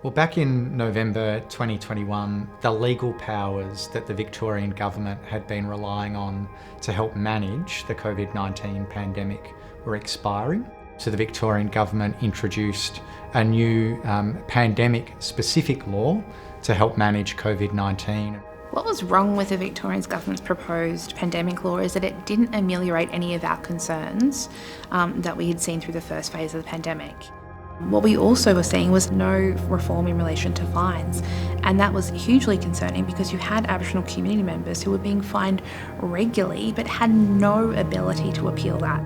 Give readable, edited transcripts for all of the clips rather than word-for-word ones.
Well, back in November 2021, the legal powers that the Victorian government had been relying on to help manage the COVID-19 pandemic were expiring. So the Victorian government introduced a new pandemic-specific law to help manage COVID-19. What was wrong with the Victorian government's proposed pandemic law is that it didn't ameliorate any of our concerns that we had seen through the first phase of the pandemic. What we also were seeing was no reform in relation to fines, and that was hugely concerning because you had Aboriginal community members who were being fined regularly but had no ability to appeal that.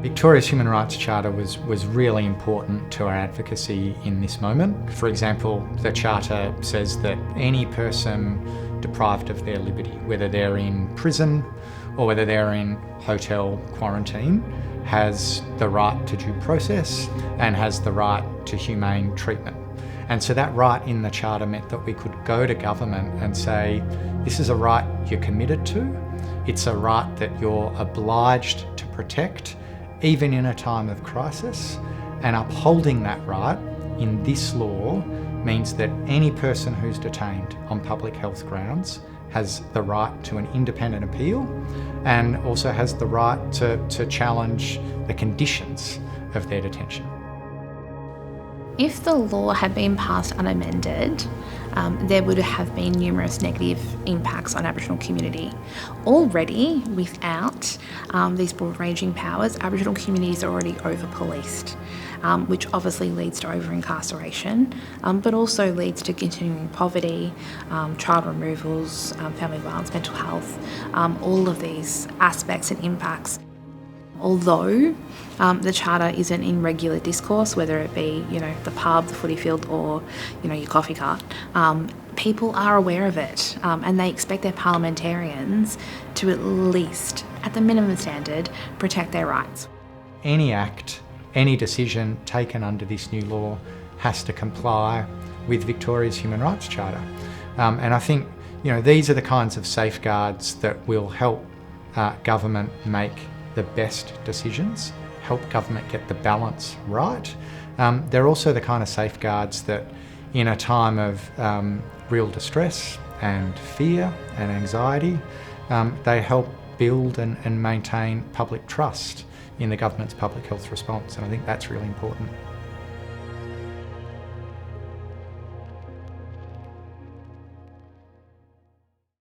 Victoria's Human Rights Charter was really important to our advocacy in this moment. For example, the Charter says that any person deprived of their liberty, whether they're in prison or whether they're in hotel quarantine, has the right to due process and has the right to humane treatment. And so that right in the Charter meant that we could go to government and say, this is a right you're committed to, it's a right that you're obliged to protect, even in a time of crisis, and upholding that right in this law means that any person who's detained on public health grounds has the right to an independent appeal and also has the right to challenge the conditions of their detention. If the law had been passed unamended, there would have been numerous negative impacts on Aboriginal community. Already, without these broad-ranging powers, Aboriginal communities are already over-policed, which obviously leads to over-incarceration, but also leads to continuing poverty, child removals, family violence, mental health, all of these aspects and impacts. Although the Charter isn't in regular discourse, whether it be, the pub, the footy field, or, your coffee cart, people are aware of it, and they expect their parliamentarians to at least, at the minimum standard, protect their rights. Any act, any decision taken under this new law has to comply with Victoria's Human Rights Charter. And I think, these are the kinds of safeguards that will help government make the best decisions, help government get the balance right. They're also the kind of safeguards that in a time of real distress and fear and anxiety, they help build and maintain public trust in the government's public health response, and I think that's really important.